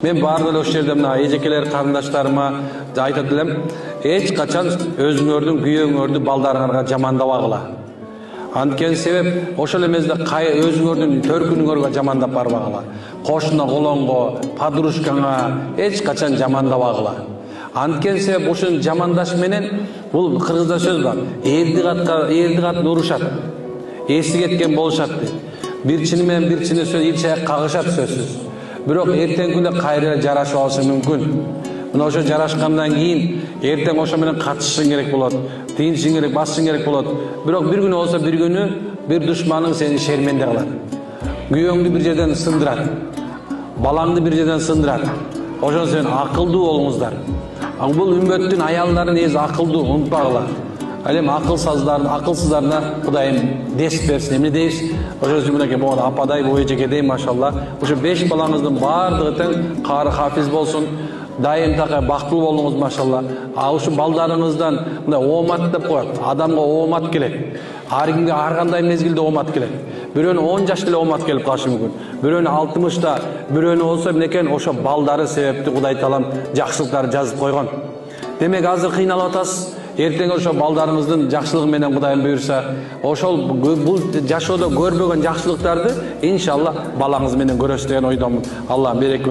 Men bardıq o yerdə mına ejekler qarindaşlarıma aytып элем, эч качан өзүңөрдүн күйөөңөрдү балдарыңарга жамандабагыла. Анткени себеп ошол эмесде өзүңөрдүн төркүнүңөргө жамандап барбагыла. Кошуна, колоңго, подружкаңа эч качан жамандабагыла. Анткени себеп ошол жамандаш менен бул кыргызда сөз бар. Элди кат урушат. Эси кеткен болушат дейт. Бирчини менен бирчини сөз илчек кагышат сөзсүз. Бирок эртең күндө кайра жарашып алышы мүмкүн. Мына ошо жарашкандан кийин эртең ошо менен катышышың керек болот, тыйынышың керек, басышың керек болот. Бирок бир күнү болсо бир күнү бир душманың сени шерменде кылат. Күйөөңдү бир жерден сындырат. Балаңды бир жерден сындырат. Ошон сен акылдуу болуңуздар. Бул үммөттүн аялдары негизи акылдуу, унутпагыла. Ал эми акылсыздарына Кудайым дес берсин. Эмне дейбиз? Ошо үчүн могу ападай, бой жекедей машалла. Ошо 5 балаңыздын бардыгы тең кары хафиз болсун. Дайым такай бактылуу болуңуз машалла. Ошо балдарыңыздан мындай оомат деп коет. Адамга оомат келет. Ар кимге ар кандай мезгилде оомат келет. Бирөөнү 10 жашта эле оомат келип калышы мүмкүн. Бирөөнү 60-та, бирөөнү болсо эмнекен ошо балдары себептүү Кудай таалам жакшылыктарды жазып койгон. Демек азыр кыйналып атасыз. Эртең ошо балдарыңыздын жакшылыгы менен Кудайым буйрса, ошол бул жашоодо көрбөгөн жакшылыктарды иншалла балаңыз менен көрөсүз деген ойдомун. Алла береке